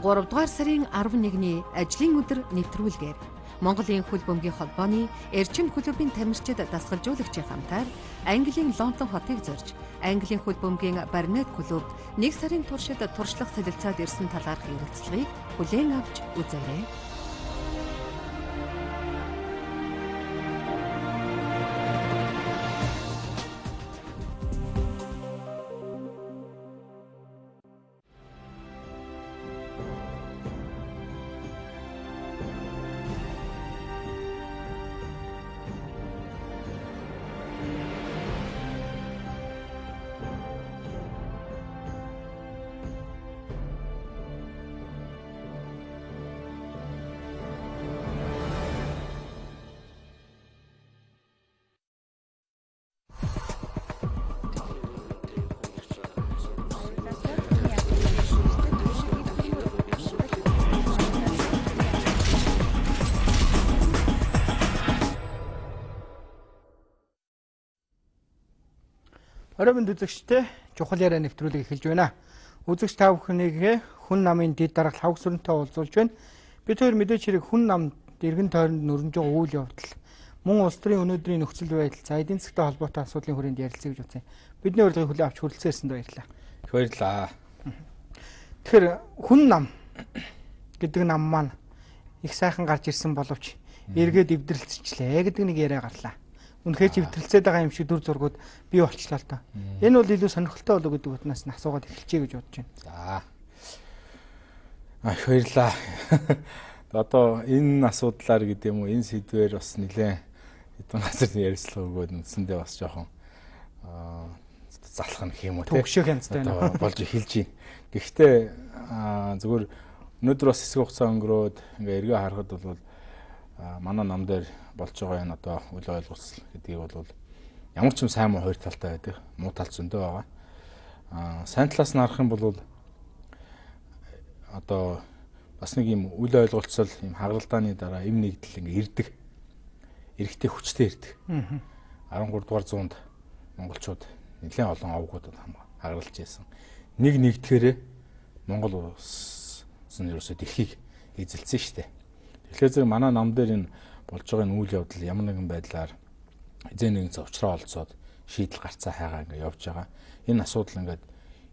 3 дугаар сарын 11-ний ажлын өдөр нэвтрүүлгээр Монголын хөл бөмбөгийн холбооны Эрчим клубын тамирчид дасгалжуулагчийн хамтаар Английн Лондон хотыг зорж Английн хөл бөмбөгийн Барнет клубт 1 сарын туршид туршлага солилцоод ирсэн талаарх ярилцлагыг хүлээн авч үзээрэй. Оройн үзэгчтэй чухал яриа нэвтрүүлэг эхэлж байна. Үзэгч та бүхнийг хүн намын дэд даргал хавгсүрэнтэй уулзуулж байна. Бид хоёр мэдээч хэрэг хүн намд эргэн тойронд нөрнж байгаа үйл явдал мөн улс төрийн өнөөдрийн нөхцөл байдал за эдийн засгийн холбоотой асуудлын хүрээнд ярилцъя гэж үзье. Бидний урилгыг хүлээн авч хүрэлцээрсэнд баярлалаа. Их баярлалаа. Тэгэхээр хүн нам гэдэг нам маань их сайхан гарч ирсэн боловч эргээд эвдрэлцчлээ гэдэг нэг яриа гарлаа. Үнэхээр ч эвдрэлцээд байгаа юм шиг дүр зургууд бий болчлоо л доо. Энэ бол илүү сонирхолтой болов гэдэг утгаас нь асуугаад эхэлчихье гэж бодож байна. За. Их баярлалаа. Одоо энэ асуудлаар гэдэг юм уу энэ сэдвээр бас нэлээд хэдэн газар ярилцлага өгөөд үндсэндээ бас жоохон залах нь юм уу те. Төгшөх янзтай байна. Болж эхэлж байна. Гэхдээ зөвхөн өнөөдөр бас хэсэг хугацаа өнгөрөөд ингээ эргээ харахад бол манай нам дээр болж байгаа энэ одоо үл ойлголцол гэдгийг бол ямар ч юм сайн муу хоёр талтай байдаг. Муу тал зөндөө байгаа. Сайн талаас нь харах юм бол одоо бас нэг юм үл ойлголцол юм хагаралдааны дараа эм нэгдэл ингээ ирдэг. Эрэхтэй хүчтэй ирдэг. 13 дугаар зуунд монголчууд нэлээд олон овгуудад хагаралж байсан. Нэг нэгдэхээрээ Монгол улс нь ерөөсөө дэлхийг эзэлсэн шүү дээ. Тэгэхээр зэрэг манай нам дээр энэ болж байгаа энэ үйл явдал ямар нэгэн байдлаар эзэн нэгэн зовчроо олцоод шийдэл гарцаа хайгаа ингээ явж байгаа. Энэ асуудал ингээд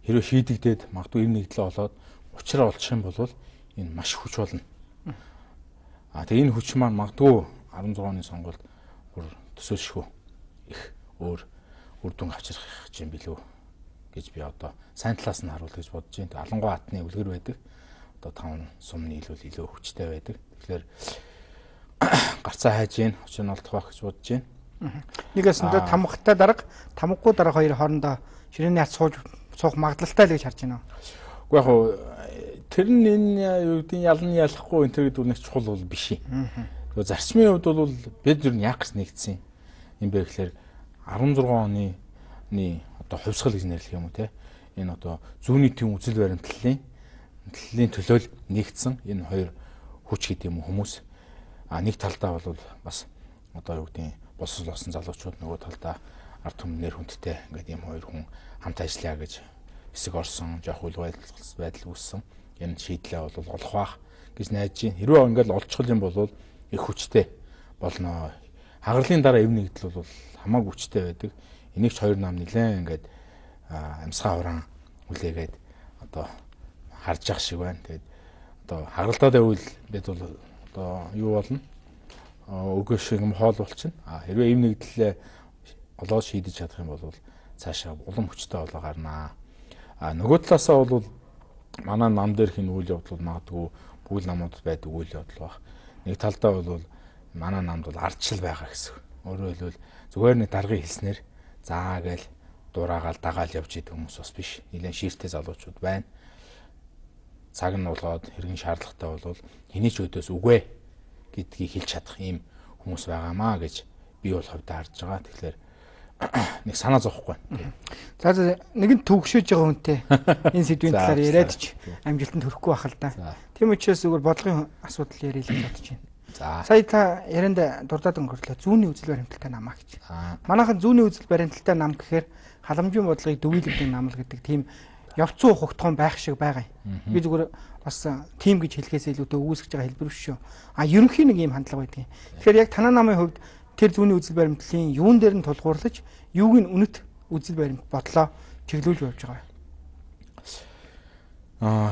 хэрвээ шийдэгдээд магадгүй эм нэгдлээ болоод учраа олчих юм бол энэ маш хүч болно. Тэгээ энэ хүч маань магадгүй 16 оны сонгуульд төсөөлшгүй их өөр үр дүн авчрах юм билүү гэж би одоо сайн талаас нь харуул гэж бодож байна. Алангуй хатны үлгэр байдаг. Одоо 5 сумны илүү хүчтэй байдаг. Тэгэхээр гарцаа хайж гин учир нь олдох байх гэж бодож байна. Нэгээс нь тамхтай дарга, тамгагүй дарга хоёр хоорондоо ширээний хат суух магадлалтай л гэж харж байна. Уу яг тэр нь энэ юу гэдэг ялан ялахгүй энэ төр гэдэг нэг чухал бол биш юм. Тэгээ зарчмын хувьд бол бид юу яах гэж нэгдсэн юм бэ гэхээр 16 оны одоо хувьсгал гэж нэрлэх юм уу те. Энэ одоо зүүнний тийм үзэл баримтлалын төлөөл нэгдсэн энэ хоёр хүч гэдэг юм хүмүүс нэг талдаа бол бас одоо юу гэдэг босол болсон залуучууд нөгөө талдаа ард түмнэр хүндтэй ингээд юм хоёр хүн хамт ажиллая гэж хэсэг орсон жоох үл байдал үүссэн. Энэ шийдлээ бол олох бах гэж найдаж байна. Хэрвээ ингээд олцох юм бол их хүчтэй болно. Хагарлын дараа эв нэгдэл бол хамаагүй хүчтэй байдаг. Энийг ч хоёр нам нэлээд ингээд амьсгаа хураан хүлээгээд одоо харж ах шиг байна. Тэгээд одоо хагаралдаад байвал бид бол одоо юу болно? Өгөө шиг юм хоол болчихно. Хэрвээ эв нэгдлээ олоод шийдэж чадах юм бол цаашаа улам хүчтэй болоо гарнаа. Нөгөө талаасаа бол манай нам дээрх энэ үйл явдал магадгүй бүгд намуудад байдаг үйл явдал баг. Нэг талдаа бол манай намд бол ардчил байгаа гэсэн. Өөрөөр хэлбэл зүгээр нэг даргын хэлснээр заа гээл дураагаал дагаал явж идэг хүмүүс бас биш. Нилээн шииртэй залуучууд байна. Цаг нь болоод хэрхэн шаардлагатай бол хэний ч өдөөс үгүй гэдгийг хэлж чадах юм хүмүүс байгаамаа гэж би бол хувьдаа харж байгаа. Тэгэхээр нэг санаа зовхгүй. За нэгэн төгшөөж байгаа хүнтэй энэ сэдвийн талаар яриад ч амжилтанд хүрэхгүй байх л да. Тийм учраас зүгээр бодлогын асуудал ярил гэж бодож байна. За. Сая та ярианд дурдаад өнгөрлөө зүүнний үзэл баримталтай намаа гэж. Манайхан зүүнний үзэл баримталтай нам гэхээр халамжийн бодлогыг дүгийлдэг нам л гэдэг тийм явцсан ухагтхон байх шиг байгаа юм. Би зүгээр бас тим гэж хэлэхээс илүүтэй үүсгэж байгаа хэлбэр биш шүү. Ерөнхийн нэг ийм хандлага байдаг юм. Тэгэхээр яг танаа намын хувьд тэр зүүнний үзэл баримтлалын юун дээр нь тулгуурлаж, юуг нь үнэт үзэл баримт бодлоо чиглүүлж явж байгаа юм.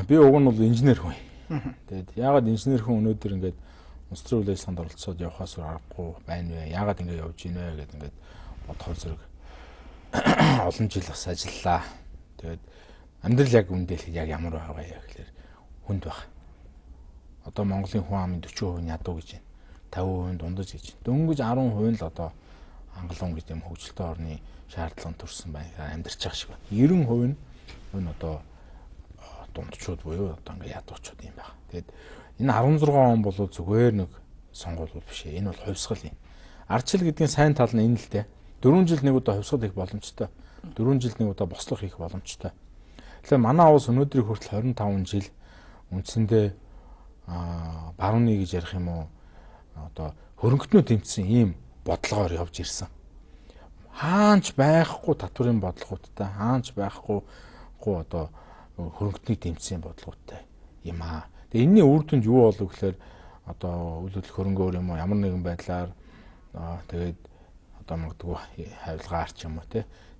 Би уг нь бол инженер хүн. Тэгээд яагаад инженер хүн өнөөдөр ингээд улс төрийн үйл ажиллагаанд оролцоод явахаас аргагүй байна вэ? Яагаад ингэ явж ийн вэ гэдэг ингээд бодохоор зэрэг олон жил бас ажиллаа. Тэгээд амьдрал яг үндэл яг ямар байгаа яа гэхээр хүнд баг. Одоо Монголын хүн амын 40% нь ядуу гэж байна. 50% дундаж гэж. Дөнгөж 10% нь л одоо хангалуун гэдэг юм хөгжилтэй орны шаардлага төрсэн байна. Амьдарч байгаа шиг байна. 90% нь одоо дундчууд буюу одоо ингээ ядуучууд юм байна. Тэгээд энэ 16 он бол зүгээр нэг сонгуул биш. Энэ бол хувьсгал юм. Ардчил гэдгийн сайн тал нь энэ л дээ. 4 жил нэг удаа хувьсгал хийх боломжтой. 4 жил нэг удаа бослох хийх боломжтой. Тэгэхээр манай улс өнөөдрийн хүртэл 25 жил үндсэндээ барууны гэж ярих юм уу одоо хөрөнгөтнөө тэмцсэн ийм бодлогоор явж ирсэн. Хаанч байхгүй татврын бодлогоудтай, хаанч байхгүй одоо хөрөнгөтний тэмцсэн бодлогоудтай юм аа. Тэгээ энэний үр дүнд юу болов гэхээр одоо үйл хөдлөх хөрөнгөөр юм уу ямар нэгэн байдлаар тэгээд одоо магадгүй хавилгаар ч юм уу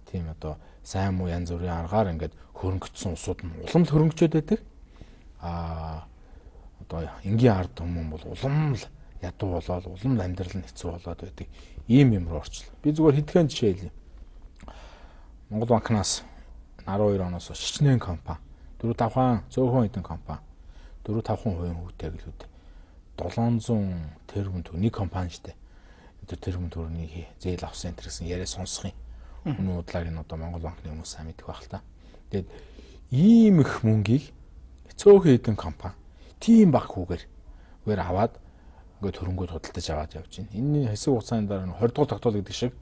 тийм одоо сайн муу янз бүрийн аргаар ингээд хөрөнгөцсөн улсууд нь улам л хөрөнгөчөөд байдаг. Одоо энгийн ард түмэн бол улам л ядуу болоод улам л амьдрал нь хэцүү болоод байдаг. Ийм юм руу орчлоо. Би зүгээр хэдхэн жишээ хэлье. Монгол банкнаас 12 оноос шичнээн компани 4-5 хаан зөөхөн хэдэн компани 4-5% хүүтэй гэлүүд 700 тэрбум төгрөгийн компани штэ. Тэр тэрбум төгрөгийн зээл авсан энэ гэсэн яриа сонсох юм. Өнөө удааг нь одоо Монгол банкны хүмүүс сайн мэдэх байх л та. Тэгээд ийм их мөнгийг цөөхөн хэдэн компани тийм баг хүүгээр аваад ингээд хөрөнгөд худалдаж аваад явж байна. Энэний хэсэг хугацааны дараа 20 дугаар тогтоол гэдэг шиг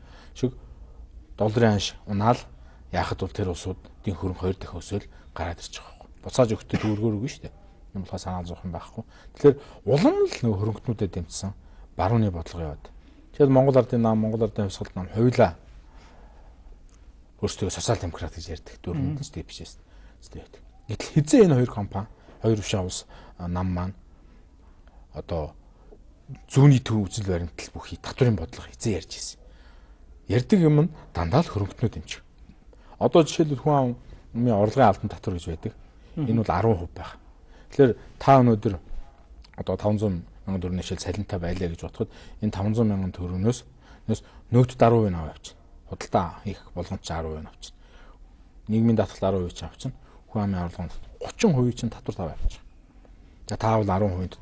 долларын анш унаал яахад бол тэр улсуудын хөрөнгө 2 дахин өсөөл гараад ирж байгаа юм. Буцааж өгөхдөө төгрөгөөргүй шүү дээ. Энэ болохоо санаа зовх юм байхгүй. Тэгэхээр улам л нөгөө хөрөнгөтнүүдэд дэмжсэн барууны бодлого яваад. Тэгэхээр Монгол ардын нам, Монгол ардын хувьсгал нам хоёулаа өөрсдөө социал демократ гэж ярьдаг. Дөрвөн дэжтэй бишээс байдаг. Гэтэл хизээ энэ хоёр компани, хоёр өвшөө улс нам маань одоо зүүнний төв үзэл баримтал бүхий татврын бодлого хизээ ярьж ирсэн. Ярьдаг юм нь дандаа л хөрөнгөтнөө дэмжих. Одоо жишээлбэл хүн амын орлогын албан татвар гэж байдаг. Энэ бол 10% байх. Тэгэхээр та өнөөдөр одоо 500 мянган төгрөгийн жишээл салентай байлаа гэж бодоход энэ 500 мянган төгрөгнөөс нөгөөд 10% нь авч. Худалдаа хийх болгоомж 10% нь авч. Нийгмийн даатгал 10% ч авч. Хүн амын орлогын 30% чинь татвар тав авч. За та бол 10%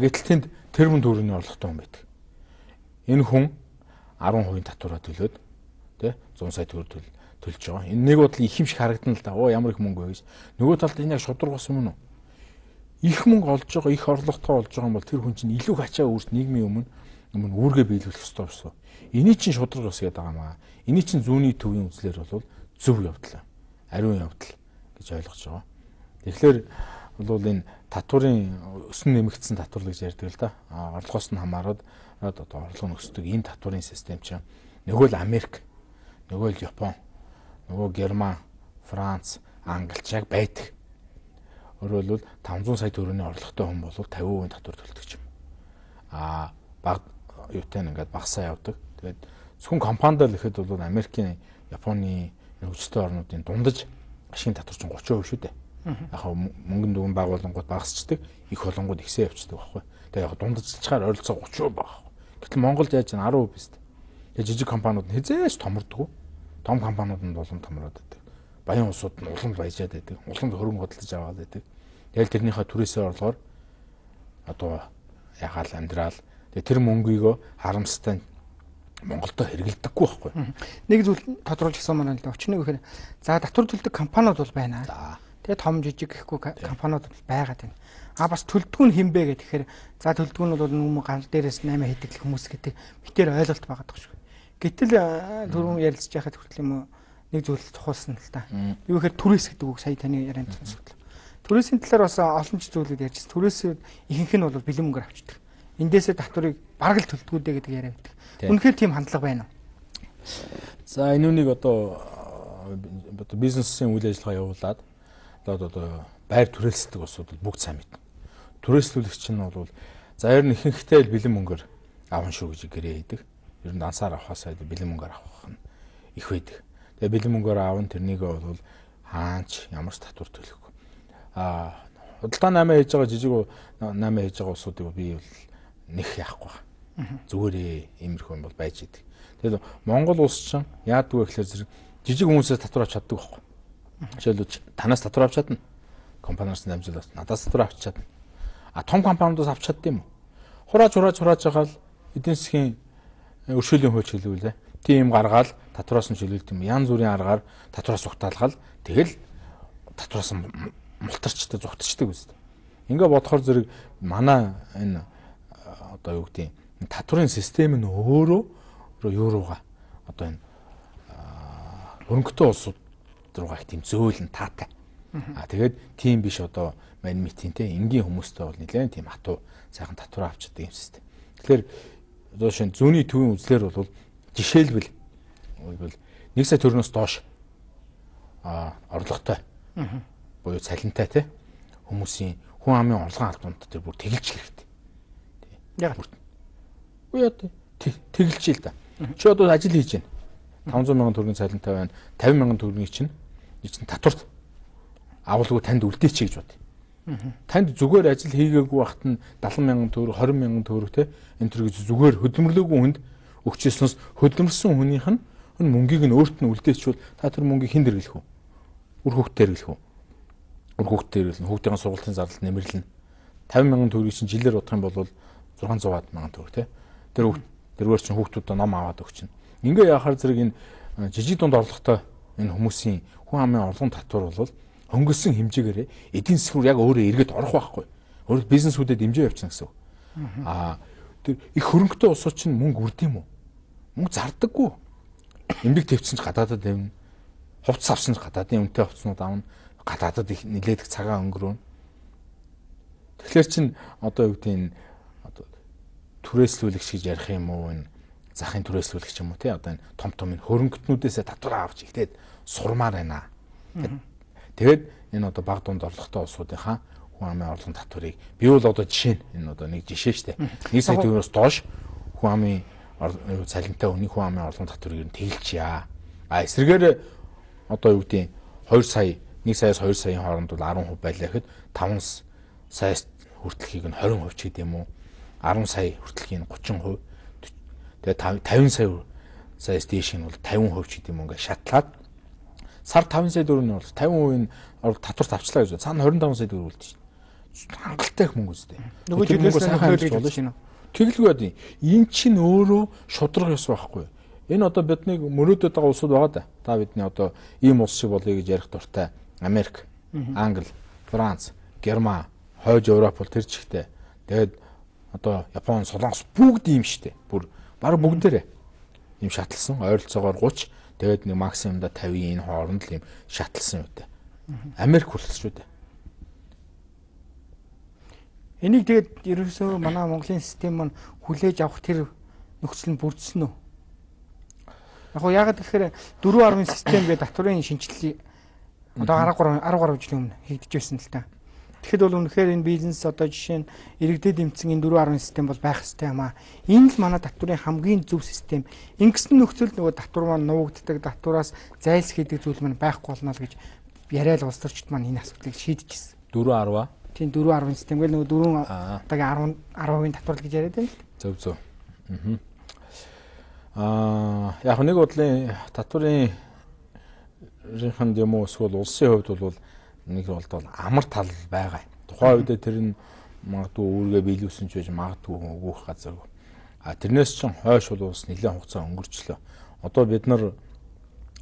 гэтэл тэнд тэрбум төгрөгийн орлоготой хүн байдаг. Энэ хүн 10% татвараа төлөөд тий 100 сая төгрөг төлж байгаа. Энэ нэг бодлоо их юм шиг харагдана л да. Ямар их мөнгө вэ гэж. Нөгөө талд энэ яг шударгаас өмнө их мөнгө олж байгаа, их орлоготой болж байгаа юм бол тэр хүн чинь илүү хачаа үүрс нийгмийн өмнө үүргээ биелүүлэх ёстой болсон. Эний чинь шударгаас гээд байгаа маа. Эний чинь зүүнний төвийн үзлэр бол зөв явдал, ариун явдал гэж ойлгож байгаа. Тэгэхээр бол энэ татварын өсөн нэмэгдсэн татвар гэж ярьдаг л да. Орлогоос нь хамаарат одоо орлого нөхцдөг энэ татварын систем чинь нөгөө л Америк, нөгөө л Япон, нөгөө Герман, Франц, Англич яг байдаг. Өөрөөр хэлбэл 500 сая төгрөгийн орлоготой хүн бол 50% татвар төлдөг юм. Баг юутай ингээд багасаа явдаг. Тэгээд зөвхөн компанид л ихэд бол Америкийн, Японы хөгжөлтэй орнуудын дундаж ашигын татвар чинь 30% шүү дээ. Яг мөнгөнд дүгэн байгууллагууд багасчдаг, их болонгууд ихсээ явчихдаг байхгүй. Тэгээд яг дундажлцгаар ойролцоо 30% байгаа. Гэтэл Монголд яаж 10% биз дээ. Тэгээд жижиг компаниуд нь хизээж томордгоо. Том компаниуд нь улам томроод байдаг. Баян улсууд нь улам баяжаад байдаг. Улам хөрөнгө худалдаж аваад байдаг. Тэгэл тэрнийхээ түрээсээ орлогоор одоо ягаал амьдрал. Тэгээд тэр мөнгөийгөө харамстай Монголдо хэрэгэлдэггүй байхгүй. Нэг зүйл тодруулж гисэн маань л очныг гэхээр за татвар төлдөг компаниуд бол байна. Тэгээ том жижиг гэхгүй компаниуд байгаад байна. Бас төлдгүү нь хинбэ гэхээр за төлдгүү нь бол нүм гал дээрээс 8 хэдэг хүмүүс гэдэг битээр ойлголт байгаа дах шүү. Гэтэл түрүүн ярилцж байхад хүртэл юм нэг зүйл цохолсон л та. Юу гэхээр түрээс гэдэг үг сая таны ярианд сонсогдлоо. Түрээсийн талаар бас олон ч зүйлүүд ярьжсэн. Түрээс ихэнх нь бол бэлэн мөнгөөр авчдаг. Эндээсээ татварыг бараг л төлдгүүдээ гэдэг яриа байдаг. Үнэхээр тийм хандлага байна уу? За энэ үнийг одоо одоо бизнесийн үйл ажиллагаа явуулаад одоо байр түрээсэлдэг усуд бүгд сайн мэднэ. Түрээслүүлэгч нь бол за ер нь ихэнхдээ бэлэн мөнгөөр авах шүү гэж гэрээ хийдэг. Ер нь ансаар авахасаа бэлэн мөнгөөр авах нь их байдаг. Тэгээ бэлэн мөнгөөр аавн тэрнийг бол хаач ямар ч татвар төлөхгүй. Худалдаа 8 хийж байгаа жижиг 8 хийж байгаа усуудыг би бол нэх яахгүй. Зүгээрээ иймэрхүү юм бол байж идэг. Тэгээд Монгол улс чинь яадаг вэ гэхээр зэрэг жижиг хүмүүсээс татвар авч чаддаг байхгүй. Жишээлбэл танаас татвар авч чадна. Компаниас намжуулаад надаас татвар авч чадна. Том компаниудаас авч чаддаг юм уу? Хурааж байгаа л эдийн засгийн өршөөлийн хууль хэлүүлээ. Тийм гаргаал татвараас нь чөлөөлт юм. Янз бүрийн аргаар татвараас ухтаалгал тэгэл татвараас нь мултарчтай зүгтчдэг үст. Ингээ бодохоор зэрэг манай энэ одоо юу гэдэг татварын систем нь өөрөө юу руугаа одоо энэ хөрөнгөтэй улсууд руугаа их тийм зөөлөн таатай. Тэгээд тийм биш одоо мань митийн те энгийн хүмүүстэй бол нэлээд тийм хатуу сайхан татвар авчдаг юм систем. Тэгэхээр одоо шинэ зүүнний төвийн үзлэр бол жишээлбэл 1 сая төгрөгөөс доош орлоготой буюу цалинтай те хүмүүсийн хүн амын орлогын албанд тэр бүр тэгэлж хэрэгтэй. Яг үе яа тэгэлж ил да. Чи одоо ажил хийж байна. 500 мянган төгрөгийн цалинтай байна. 50 мянган төгрөгийн чинь татварт авалгүй танд үлдээч гэж бод. Танд зүгээр ажил хийгээгүй байхад нь 70 мянган төгрөг 20 мянган төгрөг те энэ төр гэж зүгээр хөдөлмөрлөөгүй хүнд өгчээснээс хөдөлмөрсөн хүнийх нь мөнгийг нь өөрт нь үлдээчвэл та тэр мөнгийг хэн дэргэлэх вэ? Үр хүүхдээр хэлэх үү? Үр хүүхдээр хэлнэ. Хүүхдийн сургалтын зардал нэмэрлэнэ. 50 мянган төгрөгийг чинь жилээр бодох юм бол 600 мянган төгрөг те. Тэргээр чинь хүүхдүүдэд ном аваад өгч чинь. Ингээ яхаар зэрэг энэ жижиг дунд орлоготой энэ хүмүүсийн хүн амын орлогын татвар бол хөнгөлсөн хэмжээгээр эдийн засаг руу яг өөрөө эргээд орох байхгүй. Өөрөөр бизнесүүдэд дэмжиж явчихна гэсэн. Тэр их хөрөнгөтэй улсууд чинь мөнгө үрд юм уу? Мөнгө зардаггүй. Эмбэг твцсэн ч гадаадад тавина. Хувцас авсан ч гадаадын үнэтэй хувцснууд авна. Гадаадад их нилээд цагаан өнгөрөөнө. Тэгэхээр чин одоо юу гэдэг нь одоо түрээслүүлэгч гэж ярих юм уу? Энэ захын түрээслүүлэгч юм уу те? Одоо энэ том энэ хөрөнгөтнүүдээс татвар авч ихтэй сурмаар байна. Тэгээд энэ одоо баг дунд орлоготой улсуудынхаа хүн амын орлогын татварыг би бол одоо жишээ нь энэ одоо нэг жишээ штэ. 1 сая төгрөгөөс доош хүн амын цалинтай хүний хүн амын орлогын татварыг нь тэгэлчихье. Эсрэгээр одоо юу гэдэг 2 сая 1 саяас 2 саяын хооронд бол 10% байлаа гэхэд 5 саяас хүртэлхийг нь 20% ч гэдэм үү. 10 сая хүртэлхийг нь 30%. Тэгээд 50 саяас дээш нь бол 50% ч гэдэм үү ингээд шатлаад сар 5 сая төгрөгийн бол 50% нь татвар тавчлаа гэж. Цаана 25 сая төгрөг үлдэж байна. Хангалттай их мөнгө үстэй. Нөгөө жилээс хөлөөлж болно шин. Тэгэлгүй байна. Энэ чинь өөрөө шудраг ёс байхгүй. Энэ одоо бидний мөрөөдөд байгаа улсууд байгаа да. Та бидний одоо ийм улс шиг болъё гэж ярих дуртай. Америк, Англи, Франц, Герман, хойж Европ бол тэр чигтээ. Тэгээд одоо Япон, Солонгос бүгд ийм штэ. Бүр баг бүгдээрээ ийм шатлсан. Ойролцоогоор 30, тэгээд нэг максимумда 50 энэ хооронд л ийм шатлсан үү. Америк хүртэл шүү дээ. Энийг тэгээд ерөөсөө манай Монголын систем нь хүлээж авах тэр нөхцөл нь бүрдсэн үү? Яг гэхээр 4.10 систем гэдэг татварын шинжилгээ одоо 13 жилийн өмнө хийгдэж байсан л та. Тэгэхэд бол үнэхээр энэ бизнес одоо жишээ нь иргэдэд дэмцэн энэ 4.10 систем бол байх хэрэгтэй юм аа. Энэ л манай татварын хамгийн зөв систем. Ингэсэн нөхцөл нөгөө татвар маань нуугддаг, татвараас зайлсхийдэг зүйл маань байхгүй болно л гэж яриад улс төрчид маань энэ асуудлыг шийдчихсэн. 4.10. Тийм 4.10 систем гэл нөгөө 4 одоогийн 10% татвар гэж яриад байна л. Зөв. Яг нэг бодлын татварын ринхэнд юм уу эсвэл улсын хувьд бол нэг бол амар тал байгаа. Тухайн үед тэр нь магадгүй үүргээ биелүүлсэн ч байж магадгүй өгөх газар. Тэрнээс ч хойш бол ус нэлээд хугацаа өнгөрчлөө. Одоо бид нар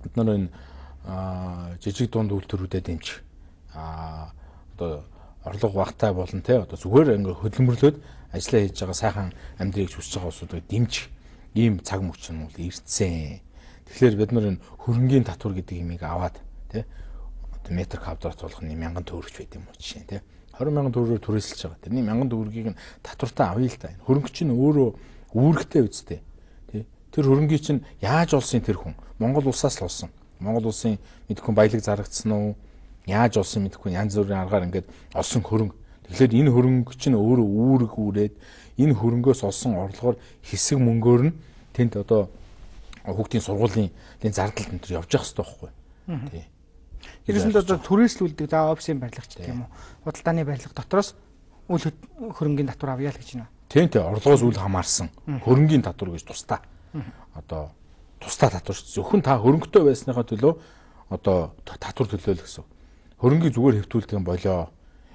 энэ жижиг дунд үйлдвэрүүдэд дэмжих одоо орлого багтай болно те одоо зүгээр ингээ хөдөлмөрлөөд ажиллаа хийж байгаа сайхан амьдрыг хүсэж байгаа улсуудыг дэмжих ийм цаг мөч нь бол ирдсэн. Тэгэхээр бид нар энэ хөрөнгийн татвар гэдэг юмыг аваад те одоо метр квадрат болох нь 1000 төгрөгч байт юм уу жишээ те 20,000 төгрөгөөр түрээсэлж байгаа. Тэрний 1000 төгрөгийг нь татвартай авъя л да. Хөрөнгө чинь өөрөө үүрэгтэй үсттэй. Тэ тэр хөрөнгийг чинь яаж олсон тэр хүн? Монгол улсаас л олсон. Монгол улсын мэдхгүй баялаг зарагдсан уу? Яаж олсон мэдхгүй янз бүрийн аргаар ингээд олсон хөрөнгө. Тэгэхээр энэ хөрөнгө чинь өөрөө үүрэг үүрээд энэ хөрөнгөөс олсон орлогоор хэсэг мөнгөөр нь тэнд одоо хүүхдийн сургуулийн зардал энэ төр явж явах хэрэгтэй байхгүй. Тий. Ерөөсөнд одоо түрээслүүлдэг за офисын барилгач гэх юм уу? Худалдааны барилга дотроос үл хөрөнгийн татвар авъя л гэж байна. Тийм орлогоос үл хамаарсан хөрөнгийн татвар гэж тусдаа. Одоо тусдаа татвар зөвхөн та хөрөнгөтэй байсныхаа төлөө одоо татвар төлөөл гэсэн. Хөрөнгийг зүгээр хэвтүүлдэг юм болоо.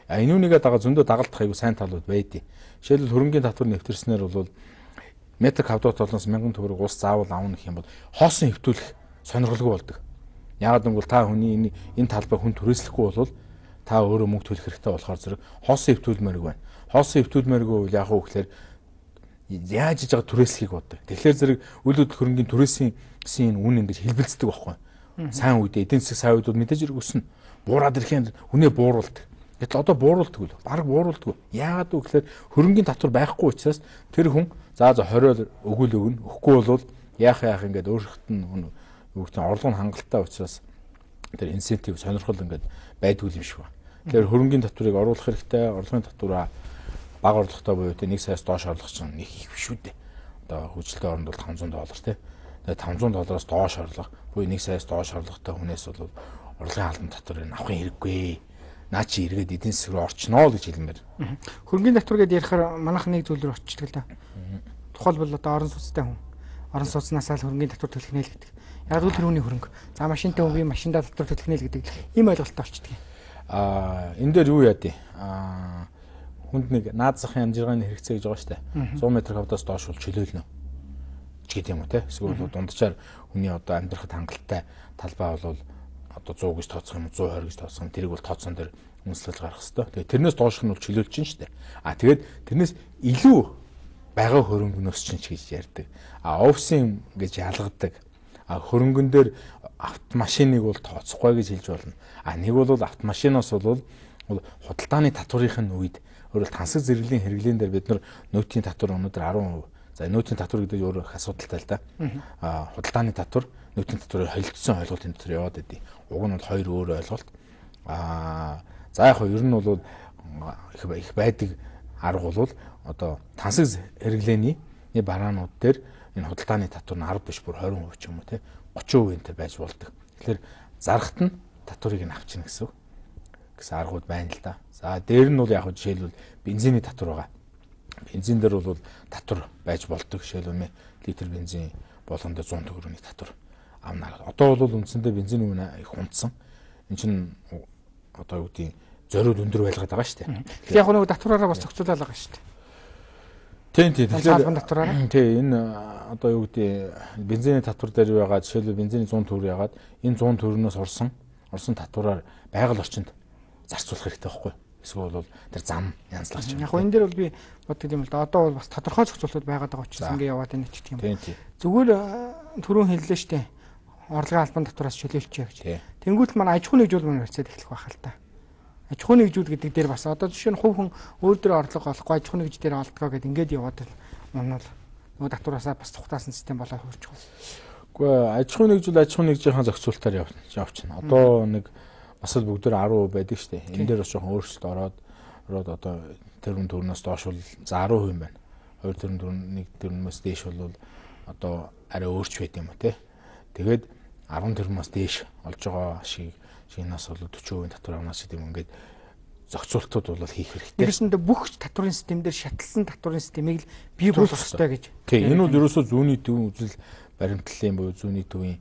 Энүүнийгээ дагаа зөндөө дагалдах айгу сайн талууд байдیں۔ Жишээлбэл хөрөнгийн татвар нэвтэрснээр бол метр квадрат толноос 1000 төгрөг ус заавал авах гэх юм бол хоосон хэвтүүлэх сонирхолгүй болдог. Яагаад гэвэл та хүний энэ талбай хүн түрээслэхгүй бол та өөрөө мөнгө төлөх хэрэгтэй болохоор зэрэг хоосон хэвтүүлмээрг байна. Хоосон хэвтүүлмээргүй бол яг уу гэхээр яаж иж байгаа түрээслэхийг боддог. Тэгэхээр зэрэг үйл хөдлөл хөрөнгийн түрээсийн үн ингэж хэлбэлцдэг байхгүй. Сайн үед эдийн засаг сайн үед мэдээж хэрэг өснө. Буураад ирэхээр үнэ бууруулдаг. Гэтэл одоо бууруулдаг үл. Бараг бууруулдаг. Яагаад вэ гэхээр хөрөнгийн татвар байхгүй учраас тэр хүн за 20-оор өгөөл өгнө. Өгөхгүй бол яах ингээд өөрөөхт нь юу гэдэг орлого нь хангалттай учраас тэр инсентив сонирхол ингээд байдгүй юм шиг ба. Тэгэхээр хөрөнгийн татварыг оруулах хэрэгтэй. Орлогын татвараа бага орлоготой буюу тэ 1 саяас доош орлого чинь нэг их биш үү дээ. Одоо хөгжилтэй оронд бол $500 тий. Тэгээд $500-аас доош орлого буюу 1 саяас доош орлоготой хүнээс бол орлогын албан татварыг авахын хэрэггүй. Наа чи эргээд эдийн засаг руу орчноо л гэж хэлмээр. Хөрөнгөний татвар гэдээ ярихаар манайх нэг зүйл рүү очдөг л да. Тухайлбал одоо орон сууцтай хүн. Орон сууцнаасаа л хөрөнгөний татвар төлөх нэ л гэдэг. Яг л тэр хүний хөрөнгө. За машинтай хүн машиндаа татвар төлөх нэ л гэдэг. Ийм ойлголттой болчихдөг. Энэ дээр юу яа дээ? Хүнд нэг наад захын амжиргааны хэрэгцээ гэж байгаа шүү дээ. 100 м2-аас доош бол чөлөөлнө. Ч гэдэг юм уу те. Эсвэл дунджаар хүний одоо амьдрахад хангалттай талбай бол одоо 100 гэж тооцох юм 120 гэж тооцох юм тэрийг бол тооцоон дээр үнэлэл гаргах хэрэгтэй. Тэгээд тэрнээс доош нь бол чөлөөлж чинь шүү дээ. Тэгээд тэрнээс илүү байгаа хөрөнгөнөөс чинь ч гэж ярьдаг. Офисын гэж ялгадаг. Хөрөнгөн дээр автомашиныг бол тооцохгүй гэж хэлж болно. Нэг бол автомашиноос бол худалдааны татварын үед өөрөөр тансаг зэрэглэлийн хэрэглэн дээр бид нар нөөтийн татвар өнөөдөр 10%. За нөөтийн татвар гэдэг өөр их асуудалтай л да. Худалдааны татвар, нөөтийн татварын холилдсон ойлголт энэ төр яваад байдیں۔ Уг нь бол хоёр өөр ойлголт. За яг нь ер нь бол их байдаг арга бол одоо тансаг хэрэглээний бараанууд дээр энэ худалдааны татвар нь 10 биш бүр 20% ч юм уу те 30% энтэй байж болдог. Тэгэхээр зарахт нь татварыг нь авчна гэсэн аргууд байна л да. За дээр нь бол яг жишээлбэл бензиний татвар байгаа. Бензин дээр бол татвар байж болдог. Жишээлбэл литр бензин болгондоо 100 төгрөгийн татвар авнаа. Одоо бол үндсэндээ бензин үн их унтсан. Энд чинь одоо юу гэдэг зориуд өндөр байлгаад байгаа шүү дээ. Тэгэхээр яг нэг татвараараа бас зохицуулаад байгаа шүү дээ. Тийм. Тэгэхээр татвараараа. Тийм энэ одоо юу гэдэг бензиний татвар дээр байгаа жишээлбэл бензиний 100 төгрөг ягаад энэ 100 төгрөгнөөс орсон татвараар байгаль орчинд зарцуулах хэрэгтэй байхгүй. Эсвэл бол тэр зам янзлах чинь. Яг энэ дээр бол би боддог юм л да. Одоо бол бас тодорхой зохицуулалт байгаад байгаа учраас ингэ яваад байна ч гэх юм. Тийм. Зүгээр түрүүн хэллээ шүү дээ. Орлогын албан татвараас чөлөөлчихье гэж. Тэнгүүт маань аж ахуйн нэгжүүл маань барьцаад эхлэх байх л та. Аж ахуйн нэгжүүд гэдэг дээр бас одоо жишээ нь хувь хүн өөр дөр орлого олохгүй аж ахуйн нэгж дээр олдгоо гэдэг ингээд яваад байна бол нөгөө татвараасаа бас цухтаасан систем болоод хөрчих бол. Гэхдээ аж ахуйн нэгжийн зохицуулалтаар явчихна. Одоо нэг бас л бүгдээр 10% байдаг шүү дээ. Энэ дээр бас жоохон өөрчлөлт ороод одоо тэрүүн төрнөөс доош бол за 10% юм байна. 2 тэрүүн төрнөөс дээш бол одоо арай өөрч байд юм уу те. Тэгээд 10 тэрнөөс дээш олж байгаа шинээс бол 40% татвар авнаас гэдэг юм ингээд зохицуултууд бол хийх хэрэгтэй. Тэрсэндээ бүх татварын систем дээр шатлсан татварын системийг л бий болгох хэрэгтэй гэж. Тийм энэ бол ерөөсөө зүүнний төвийн үзэл баримтлалын буюу зүүнний төвийн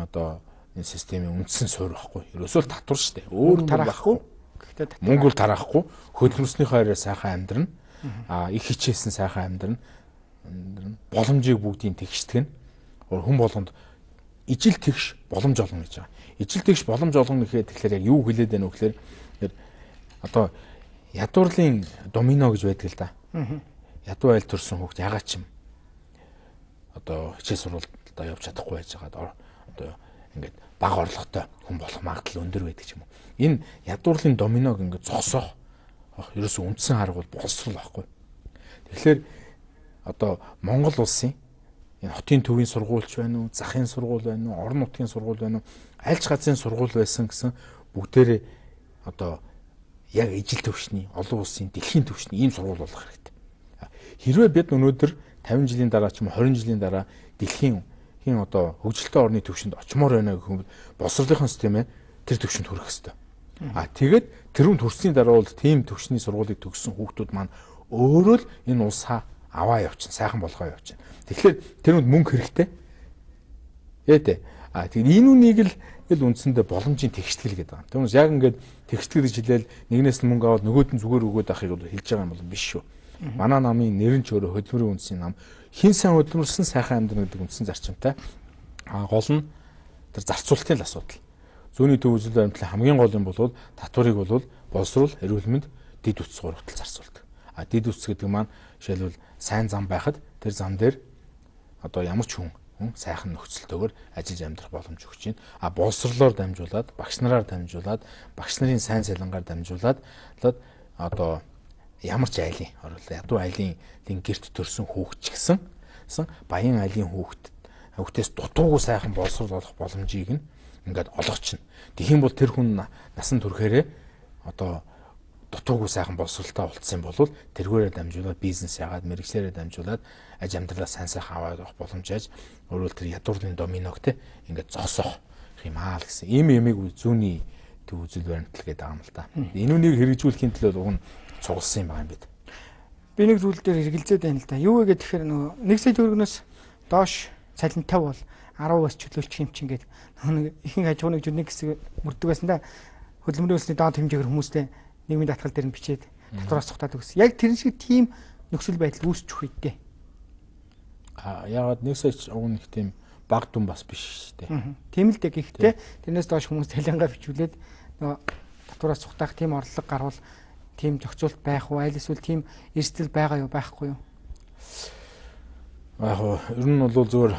одоо энэ системийн үндсэн суурь байхгүй. Ерөөсөө л татвар шүү дээ. Өөр тарахгүй. Гэхдээ мөнгө бол тарахгүй. Хөдөлмөрснийхөө хараар сайхан амьдрна. Их хичээсэн сайхан амьдрна. Боломжийг бүгдийг тэгшдэг нь хүн болгонд ижил тэгш боломж олгоно гэж байгаа. Ижил тэгш боломж олгоно гэхэд тэгэхээр яг юу хэлээд байна вэ гэхээр одоо ядуурлын домино гэж байдаг л да. Ядуу айл төрсэн хүүхд ягаад ч юм одоо хичээл сурвалдаа явж чадахгүй байж байгаа. Одоо ингээд бага орлоготой хүн болох магадлал өндөр байдаг ч юм уу. Энэ ядуурлын доминог ингээд зогсоох ерөөсөө үндсэн арга бол боловсрол байхгүй. Тэгэхээр одоо Монгол улсын энэ хотын төвийн сургуульч байна уу, захын сургууль байна уу, орон нутгийн сургууль байна уу, аль ч газрын сургууль байсан гэсэн бүгдээрээ одоо яг ижил төвшний, олон улсын, дэлхийн төвшний ийм сургууль болох хэрэгтэй. Хэрвээ бид өнөөдөр 50 жилийн дараа ч юм уу 20 жилийн дараа дэлхийн одоо хөгжилтэй орны төвшөнд очимоор байна гэх юм бол боловсролынхон системээ тэр төвшөнд хүрэх хэрэгтэй. Тэгээд тэрүүнд хүрсний дараа бол тийм төвшний сургуулийг төгссөн хүүхдүүд маань өөрөө л энэ улсаа аваа явчихна, сайхан болгоо явчихна. Тэгэхээр тэрүүнд мөнгө хэрэгтэй. Тэгээд энэ үнийг л үндсэндээ боломжийн тэгштгэл гэдэг байна. Тэгмээс яг ингээд тэгштгэл гэж хэлээл нэгнээс нь мөнгө аваад нөгөөд нь зүгээр өгөөд авахыг хэлж байгаа юм бол биш шүү. Манай намын нэр нь ч өөрөө хөдөлмөрийн үндсийн нам. Хин сайн хөдөлмөрлсөн сайхан амьдрал гэдэг үндсэн зарчимтай. Гол нь тэр зарцуулалтын асуудал. Зүүнний төв үзэл баримтлалын хамгийн гол юм бол татварыг бол боловсрол, эрүүл мэнд, дэд үтс гуравтал зарцуулдаг. Дэд үтс гэдэг маань жишээлбэл сайн зам байхад тэр зам дээр одоо ямар ч хүн сайхан нөхцөлтөөр ажиллаж амьдрах боломж өгч байна. Боловсрлоор дамжуулаад, багш нараар дамжуулаад, багш нарын сайн цалингаар дамжуулаад одоо ямар ч айлын оруулаа, ядуу айлын гэрт төрсэн хүүхд ч гэсэн баян айлын хүүхдээс дутуугүй сайхан боловсрол олох боломжийг ингээд олгочихно. Тэгхийн бол тэр хүн насан туршээрээ одоо дутуугүй сайхан боловсролтой болцсон бол тэргээрээ дамжуулаад бизнес яагаад мэрэгчлэрээ дамжуулаад аж амьдралаа сайн аваад авах боломж яаж өөрөөр тэр ядуурлын доминог те ингээд зоосох юм аа л гэсэн. Ийм ямиг зүүнний төв үзэл баримтлал гэдэг байгаа юм л да. Энэ үнийг хэрэгжүүлэхийн төлөө уг нь цугласан юм байна бид. Би нэг зүйл дээр хэрэгэлзээд байна л да. Юу вэ гэхээр нөгөө 1 сая төгрөгнөөс доош цалинтай бол 10% чөлөөлчих юм чинь гэдэг нэг ихэнх аж ахуйн нэгжүүд нэг хэсэг мөрдөг байсан да. Хөдөлмөрийн өсний доод хэмжээгээр хүмүүстэй нийгмийн даатгал дээр нь бичээд татвараас цухтаад өгсөн. Яг тэр шиг тийм нөхцөл байдал үүсчих үедээ. Яагаад 1 сая уг нэг тийм баг дүн бас биш шүү дээ. Тийм л дээ гэхдээ тэрнээс доош хүмүүс цалингаа бичүүлээд нөгөө татвараас цухтаах тийм орлого гарвал тийм зохицуулт байх уу, аль эсвэл тийм эрсдэл байгаа юу, байхгүй юу? Ер нь бол зүгээр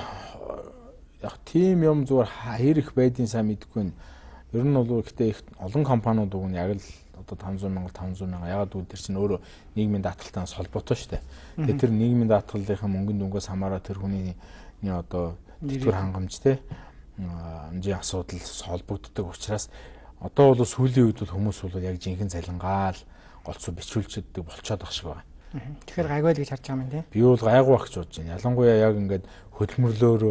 яг тийм юм зүгээр хэрэг байдгийн сайн мэдэхгүй. Ер нь бол гэхдээ их олон компаниуд уг нь яг л одоо 500,000 ягаад гэвэл тэр чинь өөрөө нийгмийн даатгалтай холбоотой шүү дээ. Тэгээд тэр нийгмийн даатгалынхаа мөнгөнд дүнгээс хамаараа тэр хүний одоо тэтгэвэр хангамж те хэмжээ асуудал холбогддог учраас одоо бол сүүлийн үед бол хүмүүс бол яг жинхэнэ цалингаал голцоо бичүүлчихдээ болцоод байх шиг байна. Тэгэхээр гайгүй л гэж харж байгаа юм тийм. Би бол гайгүй байх гэж бодож байна. Ялангуяа яг ингээд хөдөлмөрлөөр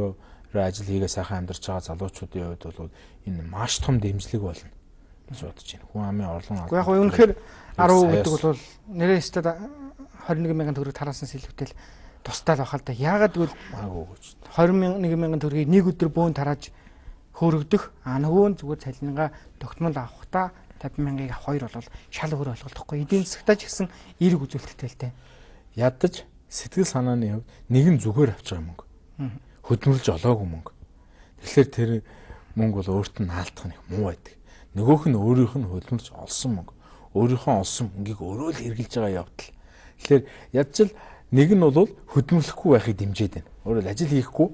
ажил хийгээ сайхан амьдарч байгаа залуучуудын хувьд бол энэ маш том дэмжлэг болно гэж бодож байна. Хүн амын орлого. Уу яг үнэхээр 10% гэдэг бол нэрээ өстөд 21,000 төгрөг тараасан сэлбэтэл тустай л бахал да. Яагаад гэвэл 21,000 төгрөгийг нэг өдөр бөөн тарааж хөөрөгдөх нөгөө нь зүгээр цалингаа тогтмол авахта 50,000-ыг авах 2 бол шал өөр ойлголтохгүй. Эдийн засгтаа ч гэсэн эерэг үзүүлэлттэй л дээ. Ядаж сэтгэл санааны хувьд нэгэн зүгээр авч байгаа мөнгө. Хөдөлмөрлж олоогүй мөнгө. Тэгэхээр тэр мөнгө бол өөрт нь наалтах нэг муу байдаг. Нөгөөх нь өөрийнх нь хөдөлмөрлж олсон мөнгө. Өөрийнхөө олсон мөнгийг өөрөө л хэрэгжилж байгаа явдал. Тэгэхээр ядчил нэг нь бол хөдөлмөрлөхгүй байхыг дэмжиж байна. Өөрөөр ажил хийхгүй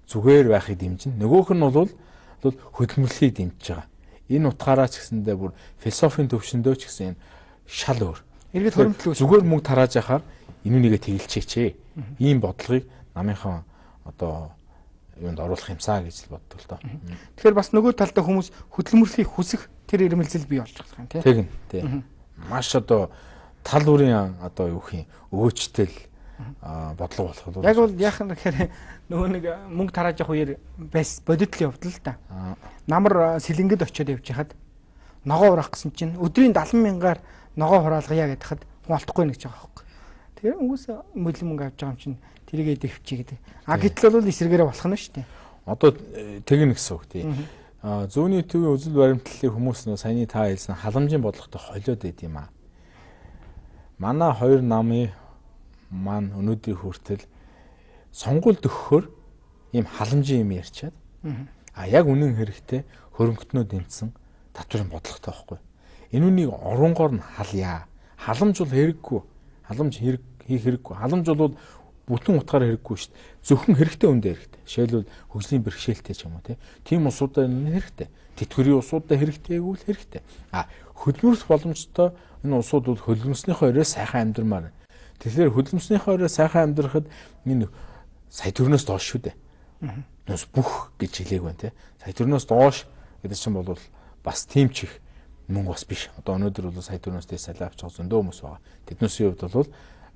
зүгээр байхыг дэмжин. Нөгөөх нь бол хөдөлмөрлөхийг дэмжиж байгаа. Энэ утгаараа ч гэсэндээ бүр философийн төвшөндөө ч гэсэн шал өөр. Эргээд хөрөмтлөө зүгээр мөнгө тарааж яхаар энэ үнийг тэгэлчихээ. Ийм бодлогыг намынхан одоо юунд оруулах юмсаа гэж л боддог л доо. Тэгэхээр бас нөгөө талдаа хүмүүс хөдөлмөрлөхийг хүсэх тэр ирмэлзэл бий болж байгаа юм тийм. Тийм. Маш одоо тал бүрийн одоо юу гэх юм өвөөчтэй л бодлого болох л. Яг бол яах юм гэхээр нөгөө нэг мөнгө тарааж явах үеэр бодит л явдал л та. Намар сэлэнгэд очиод явж хахад ногоо урах гэсэн чинь өдрийн 70,000-аар ногоо хураалгая гэдэг хад хүн олдохгүй нэг ч байгаа байхгүй. Тэгэхээр хүмүүс мөлөн мөнгө авч байгаа юм чинь тэрийгээ дэвчээ гэдэг. Гэтэл бол эсрэгээрээ болох нь шүү дээ. Одоо тэгнэ гэсэн үг тийм. Зүүнний төвийн үзэл баримтлалын хүмүүс нөө саяны та хэлсэн халамжийн бодлоготой холиод байд юм аа. Манай хоёр намын маань өнөөдрийн хүртэл сонгуульд өгөхөөр ийм халамжийн юм ярьчаад яг үнэн хэрэгтэй хөрөнгөтнөө дэмжсэн татварын бодлоготой байхгүй. Энэ үнийг оронгоор нь халъя. Халамж бол хэрэггүй. Халамж хийх хэрэггүй. Халамж бол бүтэн утгаараа хэрэггүй шүү дээ. Зөвхөн хэрэгтэй үндэ хэрэгтэй. Жишээлбэл хөгжлийн бэрхшээлтэй ч юм уу тийм усуудаа хэрэгтэй. Тэтгэврийн усуудаа хэрэгтэйгүүл хэрэгтэй. Хөдөлмөрлөх боломжтой энэ усууд бол хөдөлмөрснийхөө өрөө сайхан амьдрмаар. Тэгэхээр хөдөлмөрснийхөө өрөө сайхан амьдрахад энэ сая төгрөнөөс доош шүү дээ. Нүс бүх гэж хэлээг байна те. Сая төгрөнөөс доош гэдэг чинь бол бас тийм ч их мөнгө бас биш. Одоо өнөөдөр бол сая төгрөнөөс дээш салиа авч байгаа зөндөө хүмүүс байгаа. Тэднээсийн хувьд бол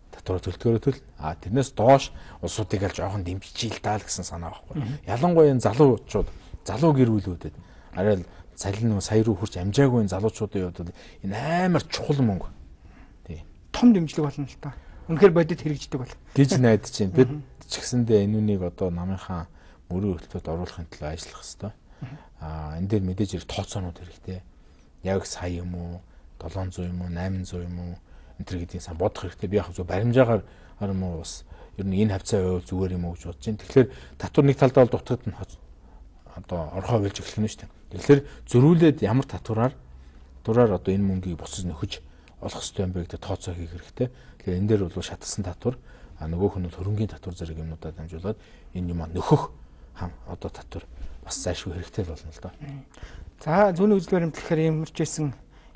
татвар төлтгөөрөө төл тэрнээс доош улсуудыг аль жоохон дэмжиж ил даа л гэсэн санаа байхгүй. Ялангуяа энэ залуучууд, залуу гэр бүлүүдэд арай л цалин нөө сая руу хүрч амжаагүй залуучуудын хувьд энэ амар чухал мөнгө. Тий. Том дэмжлэг болно л та. Үнэхээр бодит хэрэгждэг бол. Гэж найдаж байна. Бид ч гэсэндээ энэ үнийг одоо намынхаа мөрөө хөлтөд оруулахын төлөө ажиллах хэрэгтэй. Энэ дээр мэдээж хэрэг тооцоонууд хэрэгтэй. Яг сая юм уу, 700 юм уу, 800 юм уу энэ төр гэдгийг сан бодох хэрэгтэй. Би яг зөв баримжаагаар юм уу бас ер нь энэ хавцаа байвал зүгээр юм уу гэж бодож байна. Тэгэхээр татвар нэг талдаа бол дутагд нь одоо орхоо болж эхлэх нь шүү дээ. Тэгэхээр зөрүүлээд ямар татвараар одоо энэ мөнгийг бусад нөхөж олох хэрэгтэй юм бэ гэдэг тооцоо хийх хэрэгтэй. Тэгэхээр энэ дээр бол шатсан татвар нөгөөх нь хөрөнгөний татвар зэрэг юмнуудад дамжуулаад энэ юм нөхөх одоо татвар бас зайлшгүй хэрэгтэй л болно л доо. За зүүнний үзэл баримтлахаар ямарчсэн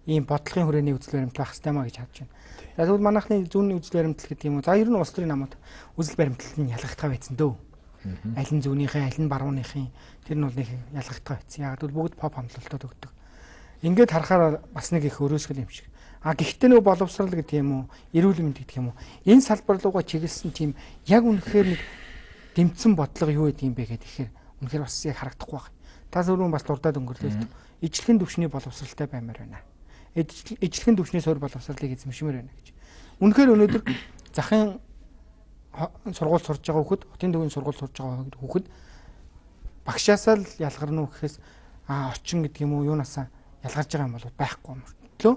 ийм бодлогын хүрээний үзэл баримтлах хэрэгтэй маа гэж харж байна. За тэгвэл манайхны зүүнний үзэл баримтлал гэдэг юм уу? За ер нь улс төрийн намууд үзэл баримтлал нь ялгагдгаа байсан дөө. Аль нь зүүнийхээ, аль нь барууныхын тэр нь бол нэг ялгагдгаа байсан. Яг бол бүгд pop хамлалтууд өгдөг. Ингээд харахаар бас нэг их өрөөсгөл юм шиг. Гэхдээ нөө боловсрал гэдэг юм уу? Эрүүл мэнд гэдэг юм уу? Энэ салбар руугаа чиглэсэн тийм яг үнэхээр нэг дэмцсэн бодлого юу гэдэг юм бэ гэдэг ихээр үнэхээр бас яг харагдахгүй байна. Та зөвхөн бас дурдаад өнгөрлөө л дээ. Ижлэхэн төвчний боловсралтай баймаар байна. Ижлэхэн төвчний суур боловсралыг эзэмшмээр байна гэж. Үнэхээр өнөөдөр захын сургууль сурж байгаа хүүхэд, хотын төвийн сургууль сурж байгаа хүүхэд багшаасаа л ялгарна уу гэхээс орчин гэдэг юм уу юунаасаа ялгарч байгаа юм бол байхгүй юм лөө.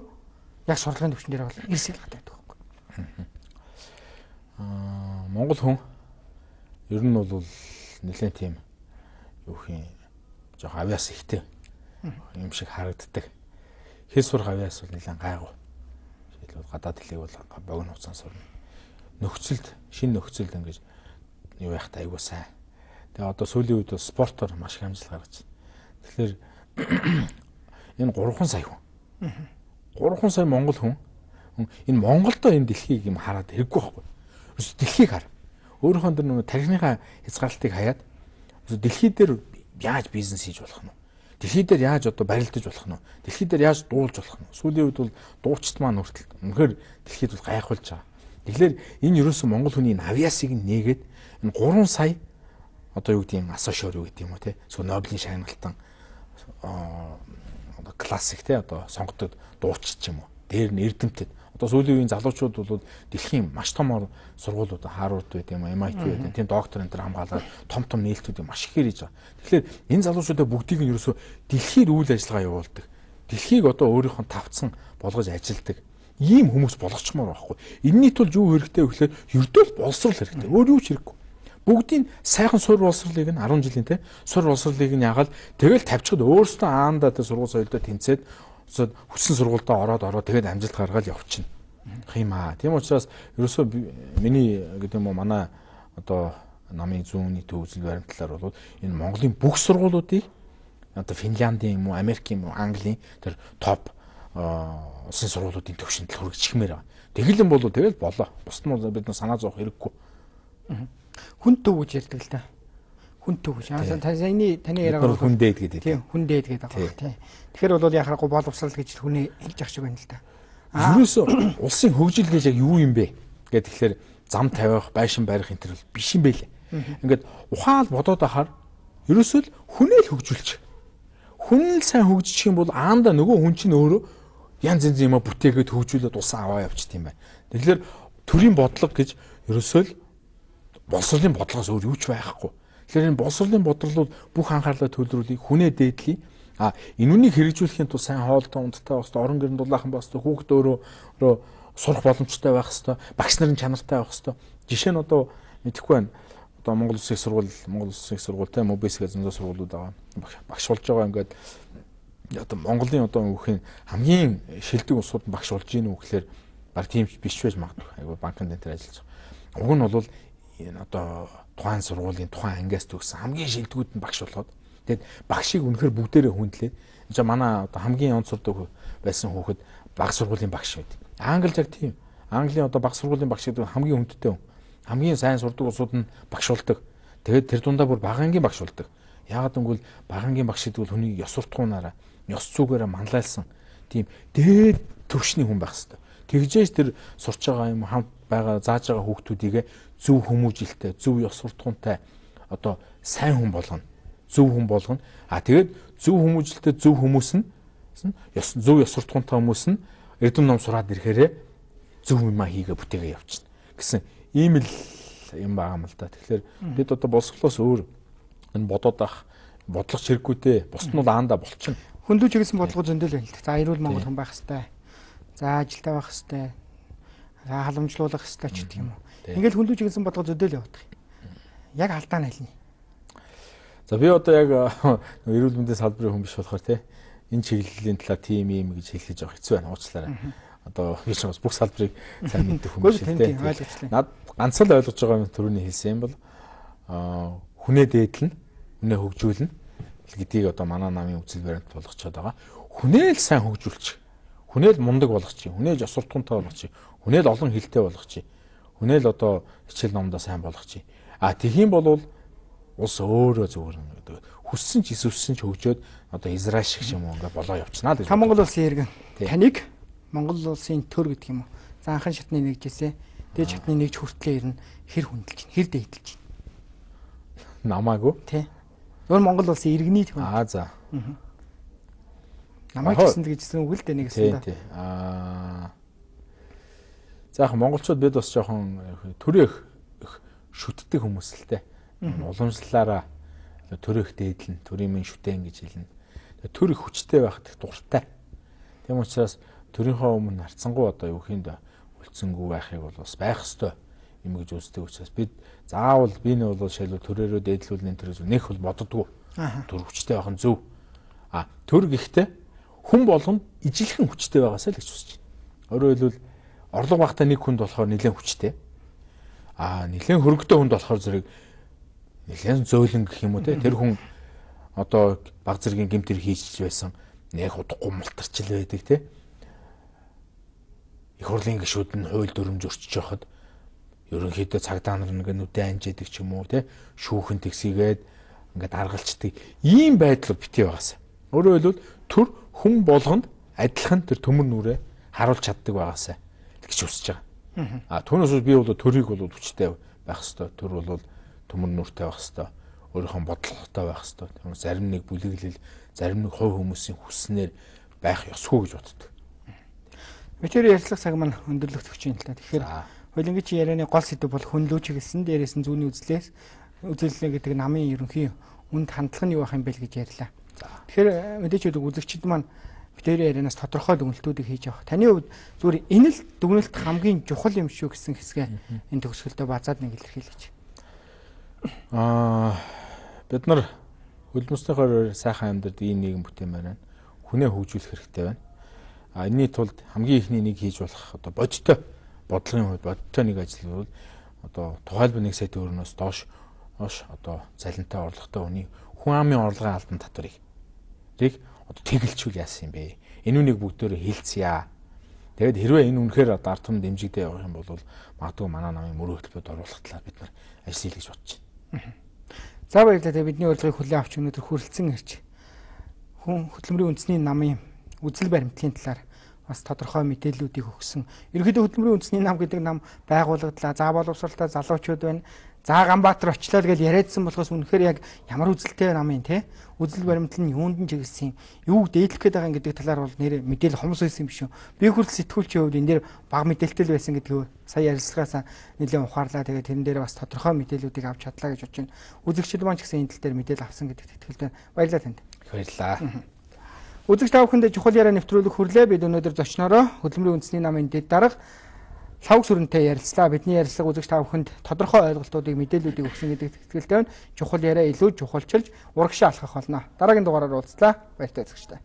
Яг сурлагын төвчн дээр бол ирсэл гадаад байдаг байхгүй. Монгол хүн ер нь бол нэлээд тийм юу хин жоо авьяас ихтэй юм шиг харагддаг. Хэл сурах авьяас бол нэлээд гайгүй. Жишээлбэл гадаад хэлийг бол богино хугацаанд сурна. Нөхцөлд шинэ нөхцөлд ингэж юу яах та айгуу сайн. Тэгээ одоо сүүлийн үед спортоор маш их амжилт гаргаж байна. Тэгэхээр энэ 3 сая хүн. 3 сая монгол хүн энэ Монголдо энэ дэлхийг юм хараад хэрэггүй байхгүй. Дэлхийг хар. Өөрийнхөө тэр нэг тархиныхаа хязгаарлалтыг хаяад дэлхий дээр яаж бизнес хийж болох нь вэ? Дэлхий дээр яаж одоо барилдаж болох нь вэ? Дэлхий дээр яаж дуулж болох нь вэ? Сүүлийн үед бол дуучид маань хүртэл үнэхээр дэлхийд бол гайхуулж байгаа. Тэгэхээр энэ ерөөсөн монгол хүний авьяасыг нээгээд энэ 3 сая одоо юу гэдэг юм асошор юу гэдэг юм уу те? Эсвэл Нобелийн шагналтан одоо классик те одоо сонгогдод дуучид ч юм уу. Дээр нь эрдэмтэд одоо сүүлийн үеийн залуучууд бол дэлхийн маш том сургуулиуд Harvard байт юм, MIT байт. Тийм доктор энэ төр хамгаалаад том нээлтүүд маш ихээр хийж байгаа. Тэгэхээр энэ залуучуудаа бүгдийг нь ерөөсөө дэлхийд үйл ажиллагаа явуулдаг. Дэлхийг одоо өөрийнхөө тавцсан болгож ажилдаг. Ийм хүмүүс болгочмоор байхгүй. Энэний тулд юу хэрэгтэй вэ гэхээр ердөө боловсрал хэрэгтэй. Өөр юу ч хэрэггүй. Бүгдийн сайхан сур боловсралыг нь 10 жилийн те сур боловсралыг нь ягаал тэгэл тавьчихад өөрсдөө аандаа те сургууль соёлдоо тэнцээд хүссэн сургуультай ороод тэгээд амжилт гаргаад явчихна. Тийм аа. Тийм учраас ерөөсөө миний гэдэг юм уу манай одоо намын зүүнний төв үзэл баримтлалаар бол энэ Монголын бүх сургуулиудыг одоо Финляндийн юм уу, Америкийн юм уу, Английн тэр топ улсын сургуулиудын төвшөнд хүргэчихмээр байгаа. Тэгэлэн бол тэгэл болоо. Бусд нь бид санаа зовох хэрэггүй. Хүн төв гэж ярьдаг л да. Хүн төв гэж. Таны яриагаар хүн дээд гэдэг. Тийм, хүн дээд гэдэг байгаа тийм. Тэгэхээр бол яхахгүй боловсрал гэж хүний хэлж ах шиг байна л да. Ерөөсөө улсын хөгжил гэж яг юу юм бэ гэдэг тэгэхээр зам тавих, байшин барих энэ төр биш юм байлээ. Ингээд ухаал бодоод ахаар ерөөсөө л хүнээ л хөгжүүлчих. Хүн л сайн хөгжих юм бол аанда нөгөө хүн чинь өөрөө янз янз юм бүтээгээд хөгжүүлээд улсаа аваа явчихт юм байна. Тэгэхээр төрийн бодлого гэж ерөөсөө л боловсролын бодлогоос өөр юу ч байхгүй. Тэгэхээр энэ боловсролын бодлол бүх анхаарлаа төвлөрүүлэх, хүнээ дээдлий. Энүүнийг хэрэгжүүлэхийн тулд сайн хоолтой ундтай байх хэрэгтэй, орон гэрэн дулаахан байх хэрэгтэй, хүүхд өөрөө сурах боломжтой байх хэрэгтэй, багш нарын чанартай байх хэрэгтэй. Жишээ нь одоо мэдэхгүй байна. Одоо Монгол Улсын сургуультай МОБЭС гэж зөндөө сургуулиуд байгаа. Багш болж байгаа ингээд одоо Монголын одоо үеийн хамгийн шилдэг улсууд багш болж гин үү гэхээр баг тийм биш байж магадгүй. Айгу банкнд энэ төр ажиллаж байгаа. Уг нь бол энэ одоо тухайн сургуулийн тухайн ангиас төгссөн хамгийн шилдэгүүд нь багш болоод тэгээд багшийг үнэхээр бүгдээрээ хүндлээ. Энд манай одоо хамгийн онц сурдаг байсан хүүхэд баг сургуулийн багш байд. Англид яг тийм. Английн одоо баг сургуулийн багш гэдэг хамгийн хүндтэй хүн. хамгийн сайн сурдаг улсууд нь багшуулдаг. Тэгээд тэр дундаа бүр багаангийн багшуулдаг. Яагаад гэвэл багаангийн багш гэдэг бол хүний ёс суртахуунаараа, ёс зүгээрээ манлайлсан тийм дээд төвшний хүн байх хэрэгтэй. Тэгжээж тэр сурч байгаа юм хамт байгаа зааж байгаа хүүхдүүдийг зөв хүмүүжилтэй, зөв ёс суртахуунтай одоо сайн хүн болгоно. Зөв хүн болгоно. Тэгээд зөв хүмүүжилтэй зөв хүмүүс нь зөв ёс суртахуунтай хүмүүс нь эрдэм ном сураад ирэхээр зөв юм хийгээ бүтээгээ явчихна гэсэн ийм л юм байгаа юм л да. Тэгэхээр бид одоо боловсролоос өөр энэ бодоод ах бодлого хэрэггүйтэй. Бус нь бол аанда болчихно. Хөндлөж хийсэн бодлого зөндөл байна л да. За эрүүл Монгол хүн байх хэвээр. За ажилтаа байх хэвээр. За халамжлуулах хэвээр ч гэх юм уу. Ингээл хөндлөж хийсэн бодлого зөндөл явах. Яг алдаа нь хэлнэ. За би одоо яг эрүүл мэндийн салбарын хүн биш болохоор те энэ чиглэлийн талаар тийм юм гэж хэлхийж байгаа хэцүү байна. Уучлаарай. Одоо би ч бас бүх салбарыг сайн мэддэг хүн биш те. Над ганц л ойлгож байгаа юм түрүүний хэлсэн юм бол хүнээ дээдлэн, хүнээ хөгжүүлнэ гэдгийг одоо манай намын үзэл баримт болгочод байгаа. Хүнээ л сайн хөгжүүлчих. Хүнээ л мундаг болгочих. Хүнээ л ёс суртахуунтай болгочих. Хүнээ л олон хэлтэй болгочих. Хүнээ л одоо хичээл номдоо сайн болгочих. Тэгхийн болвол улс өөрөө зүгээр хүссэн ч эсвэлсэн ч хөгжөөд одоо Израиль шиг юм ингээ болоо явчихнаа гэж. Монгол улсын иргэн таныг Монгол улсын төр гэдэг юм уу? Заанхан шатны нэгжээсээ дээд шатны нэгж хүртлээр ирнэ хэр хүндэлж байна. Хэр дээдэлж байна. Намаагүй. Тий. Өөр Монгол улсын иргэний хүн. За. Намайг гэсэн гэжсэн үг л дээ нэгсэн да. Тий. За яг монголчууд бид бас жоохон төрөө шүтдэг хүмүүс л дээ. Уламжлалаараа төрөх дээдлэн, төрийн минь шүтэн гэж хэлнэ. Төр их хүчтэй байхад их дуртай. Тийм учраас төрийнхөө өмнө харцсангуу одоо юу хийнд үлдсэнгүү байхыг бол бас байх ёстой юм гэж үздэг учраас бид заавал би нь бол шилбэл төрөөрөө дээдлүүлнэ төрөөс нэх бол боддгоо. Төр хүчтэй байх нь зөв. Төр гэхдээ хүн болгонд ижилхэн хүчтэй байгаасаа л гэж үзэж байна. Өөрөөр хэлбэл орлого багтаа нэг хүнд болохоор нэлээд хүчтэй. Нэлээд хөрөгтэй хүнд болохоор зэрэг нэлээд зөөлөн гэх юм уу те. Тэр хүн одоо баг зэргийн гэмтэр хийчих байсан. Нэг удахгүй мултарчил байдаг те. Их хурлын гишүүд нь хууль дүрмж өрчиж явахад ерөнхийдөө цагдаа нар ингээ нүдэ анжаадаг ч юм уу те. Шүүхэн тэгсийгээд ингээд аргалчдаг. Ийм байдал битгий байгаасаа. Өөрөөр хэлбэл төр хүн болгонд адилхан тэр төмөр нүрээ харуулж чаддаг байгаасаа гэж үсэж байгаа. Түүнээс би бол төрийг бол хүчтэй байх хэвээр. Төр бол төмөр нүртэй байх хэвээр. Өөрийнхөө бодлоготой байх хэвээр. Тэгмээс зарим нэг бүлэглэл, зарим нэг хувь хүмүүсийн хүснээр байх ёсгүй гэж боддог. Бидний ярилцлага цаг маань өндөрлөгдөх чинь л та. Тэгэхээр хуулингич ярианы гол сэдэв бол хөнлөөч хэлсэн. Дээрээс нь зүүнний үзэллээ гэдэг намын ерөнхий үнд хандлага нь юу байх юм бэ гэж ярьлаа. Тэгэхээр мэдээж үзэгчид маань бидний ярианаас тодорхой дүгнэлтүүдийг хийж явах. Таны хувьд зүгээр энэ л дүгнэлт хамгийн чухал юм шүү гэсэн хэсгээ энэ төгсгөлдөө базаад нэг илэрхийлж. Бид нар хөлбөмбөсийнхөөр сайхан амьдрал ийм нийгэм бүтээн байна. Хүнээ хөгжүүлэх хэрэгтэй байна. Энийний тулд хамгийн ихний нэг хийж болох одоо бодиттой бодлогын хувьд бодиттой нэг ажил бол одоо тухайлбал 1 сая төгрөгнөөс доош одоо цалинтай орлоготой хүний хүн амын орлогын албан татварыг одоо тэгэлжүүл яасан юм бэ? Энэ үнийг бүгдөө хэлцъя. Тэгэд хэрвээ энэ үнэхээр ард түмэнд дэмжигдээ явах юм бол магадгүй манай намын мөрөө хөтөлбөрөд оруулах талаар бид нар ажил хийж бодож байна. За баярлалаа. Бидний урилгыг хүлээн авч өнөөдөр хүрэлцэн ирж хүн хөтөлбөрийн үндэсний намын үзэл баримтлалын талаар бас тодорхой мэдээллүүдийг өгсөн. Ерөнхийдөө хөтөлбөрийн үндэсний нам гэдэг нам байгууллагдлаа. За боловсралтай залуучууд байна. За Ганбаатар очлоо гэж яриадсан болохоос үнэхээр яг ямар үзэлтэй намын те үзэл баримтлал нь юунд нь чиглэсэн юм юу дээдлэх гээд байгаа гэдэг талаар бол нэр мэдээлэл хомс байсан юм шүү. Би хүртэл сэтгүүлчийн хувьд энэ дээр бага мэдээлэлтэй байсан гэдгийг сая ярилцлагаасаа нэлээд ухаарлаа. Тэгээд тэрэн дээр бас тодорхой мэдээллүүдийг авч чадлаа гэж бодож байна. Үзэгчид маань ч гэсэн энэ тал дээр мэдээлэл авсан гэдэгт итгэлтэй баярлалаа танд. Баярлалаа. Үзэгч та бүхэнд чухал яриа нэвтрүүлэг хүрлээ. Бид өнөөдөр зочнороо хөдөлмөрийн үндэсний намын дэд дарга Лавг сүрэнтэй ярилцлаа. Бидний ярилцлага үзэгч та бүхэнд тодорхой ойлголтуудыг мэдээллүүдийг өгсөн гэдэгт итгэлтэй байна. Чухал яриа илүү чухалчилж урагшаа алхах болно. Дараагийн дугаараар уулзлаа. Баяртай үзэгчтэй.